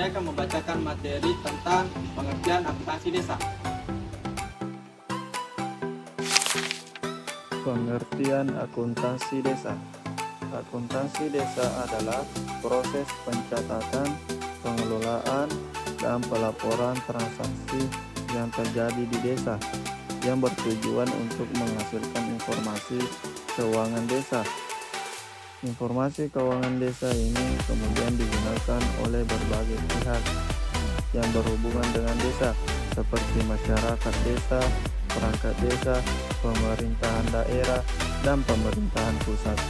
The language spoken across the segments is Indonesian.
saya akan membacakan materi tentang pengertian akuntansi desa. Pengertian akuntansi desa. Akuntansi desa adalah proses pencatatan, pengelolaan, dan pelaporan transaksi yang terjadi di desa yang bertujuan untuk menghasilkan informasi keuangan desa. Informasi keuangan desa ini kemudian digunakan oleh berbagai pihak yang berhubungan dengan desa, seperti masyarakat desa, perangkat desa, pemerintahan daerah, dan pemerintahan pusat.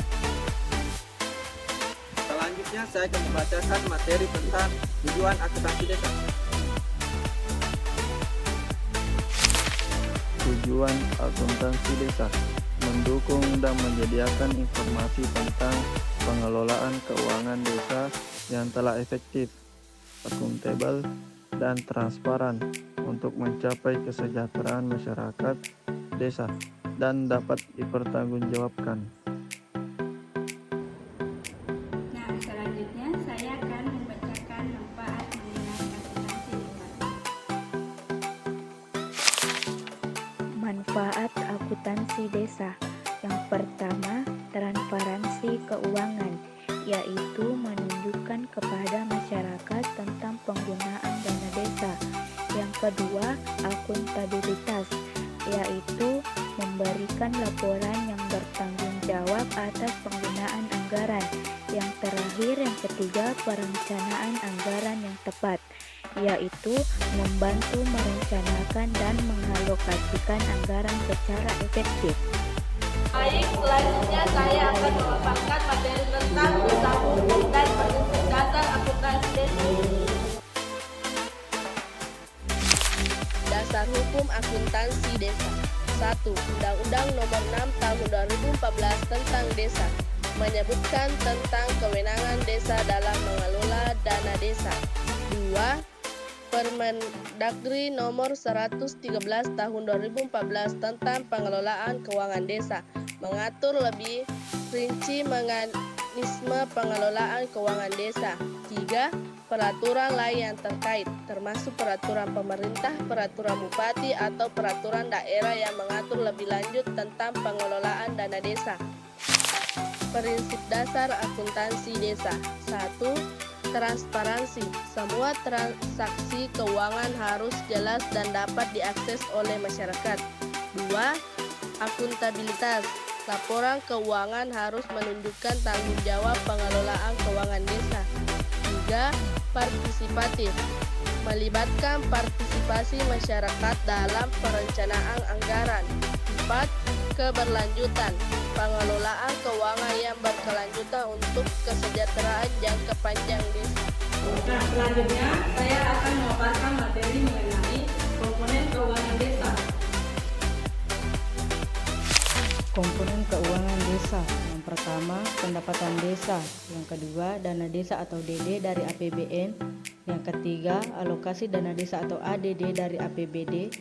Selanjutnya saya akan membacakan materi tentang tujuan akuntansi desa. Tujuan akuntansi desa mendukung dan menyediakan informasi tentang pengelolaan keuangan desa yang telah efektif, akuntabel, dan transparan untuk mencapai kesejahteraan masyarakat desa dan dapat dipertanggungjawabkan. Nah, selanjutnya saya akan membacakan manfaat mengenai akuntansi desa. Manfaat akuntansi desa. Yang pertama, transparansi keuangan, yaitu menunjukkan kepada masyarakat tentang penggunaan dana desa. Yang kedua, akuntabilitas, yaitu memberikan laporan yang bertanggung jawab atas penggunaan anggaran. Yang terakhir, yang ketiga, perencanaan anggaran yang tepat, yaitu membantu merencanakan dan mengalokasikan anggaran secara efektif. Baik, selanjutnya saya akan memaparkan materi tentang dasar hukum dan prinsip dasar akuntansi desa. Dasar hukum akuntansi desa. 1. Undang-Undang Nomor 6 Tahun 2014 tentang Desa menyebutkan tentang kewenangan desa dalam mengelola dana desa. 2. Permendagri Nomor 113 Tahun 2014 tentang pengelolaan keuangan desa mengatur lebih rinci mekanisme pengelolaan keuangan desa. 3. Peraturan lain yang terkait, termasuk peraturan pemerintah, peraturan bupati, atau peraturan daerah yang mengatur lebih lanjut tentang pengelolaan dana desa. Prinsip dasar akuntansi desa. 1. Transparansi. Semua transaksi keuangan harus jelas dan dapat diakses oleh masyarakat. 2. Akuntabilitas. Laporan keuangan harus menunjukkan tanggung jawab pengelolaan keuangan desa. 3. Partisipatif. Melibatkan partisipasi masyarakat dalam perencanaan anggaran. 4. Keberlanjutan. Pengelolaan keuangan yang berkelanjutan untuk kesejahteraan jangka panjang desa. Nah, selanjutnya saya akan memaparkan materi mengenai komponen keuangan desa. Komponen keuangan desa. Yang pertama, pendapatan desa. Yang kedua, dana desa atau DD dari APBN. Yang ketiga, alokasi dana desa atau ADD dari APBD.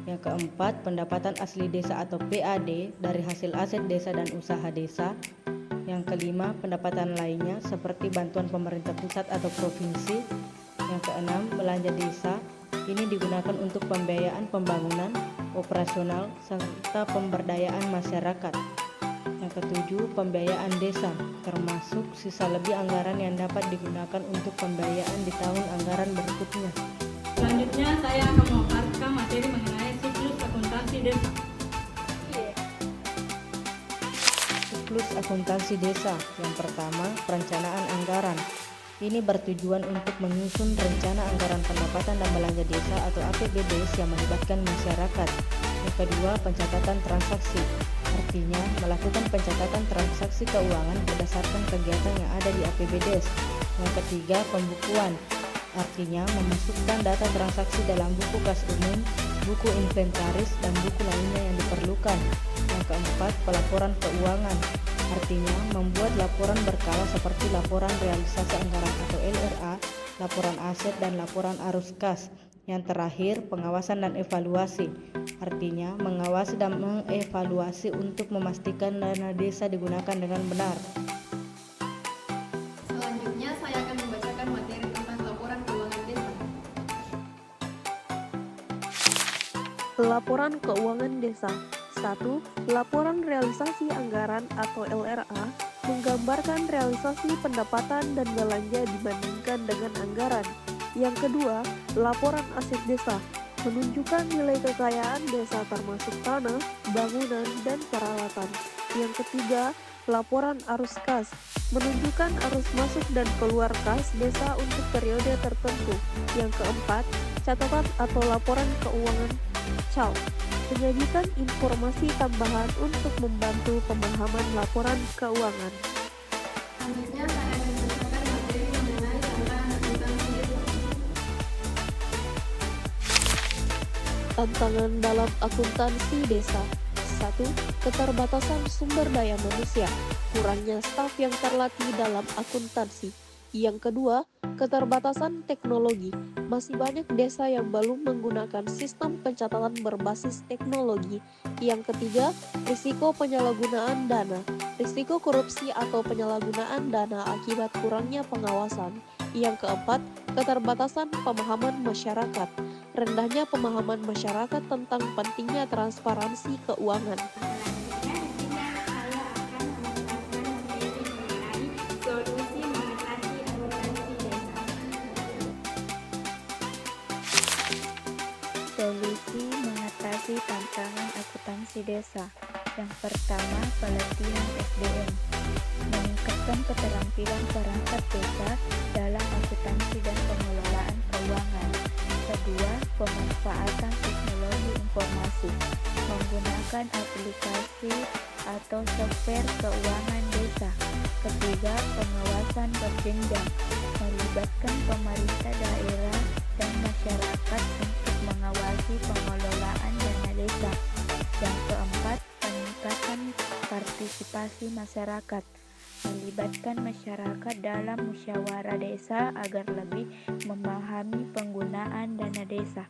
Yang keempat, pendapatan asli desa atau PAD dari hasil aset desa dan usaha desa. Yang kelima, pendapatan lainnya seperti bantuan pemerintah pusat atau provinsi. Yang keenam, belanja desa. Ini digunakan untuk pembiayaan pembangunan, operasional, serta pemberdayaan masyarakat. Yang ketujuh, pembiayaan desa, termasuk sisa lebih anggaran yang dapat digunakan untuk pembiayaan di tahun anggaran berikutnya. Selanjutnya saya akan memaparkan materi mengenai siklus akuntansi desa. Siklus akuntansi desa. Yang pertama, perencanaan anggaran. Ini bertujuan untuk menyusun rencana anggaran pendapatan dan belanja desa atau APBD yang melibatkan masyarakat. Yang kedua, pencatatan transaksi. Artinya, melakukan pencatatan transaksi keuangan berdasarkan kegiatan yang ada di APBD. Yang ketiga, pembukuan. Artinya, memasukkan data transaksi dalam buku kas umum, buku inventaris, dan buku lainnya yang diperlukan. Yang keempat, pelaporan keuangan. Artinya, membuat laporan berkala seperti laporan realisasi anggaran atau LRA, laporan aset, dan laporan arus kas. Yang terakhir, pengawasan dan evaluasi. Artinya, mengawasi dan mengevaluasi untuk memastikan dana desa digunakan dengan benar. Selanjutnya saya akan membacakan materi tentang laporan keuangan Laporan Keuangan Desa. 1. Laporan realisasi anggaran atau LRA menggambarkan realisasi pendapatan dan belanja dibandingkan dengan anggaran. Yang kedua, laporan aset desa menunjukkan nilai kekayaan desa termasuk tanah, bangunan, dan peralatan. Yang ketiga, laporan arus kas menunjukkan arus masuk dan keluar kas desa untuk periode tertentu. Yang keempat, catatan atau laporan keuangan CAL menyajikan informasi tambahan untuk membantu pemahaman laporan keuangan. Selanjutnya saya akan membacakan materi mengenai tantangan akuntansi desa. Tantangan dalam akuntansi desa. 1. Keterbatasan sumber daya manusia, kurangnya staf yang terlatih dalam akuntansi. Yang kedua, keterbatasan teknologi. Masih banyak desa yang belum menggunakan sistem pencatatan berbasis teknologi. Yang ketiga, risiko penyalahgunaan dana. Risiko korupsi atau penyalahgunaan dana akibat kurangnya pengawasan. Yang keempat, keterbatasan pemahaman masyarakat. Rendahnya pemahaman masyarakat tentang pentingnya transparansi keuangan. Solusi mengatasi tantangan akuntansi desa. Yang pertama, pelatihan SDM. Meningkatkan keterampilan perangkat desa dalam akuntansi dan pengelolaan keuangan. Kedua, pemanfaatan teknologi informasi. Menggunakan aplikasi atau software keuangan desa. Ketiga, pengawasan berjenjang. Melibatkan pemerintah daerah dan masyarakat untuk mengawasi pengelolaan dana desa. Yang keempat, peningkatan partisipasi masyarakat. Melibatkan masyarakat dalam musyawarah desa agar lebih memahami penggunaan dana desa.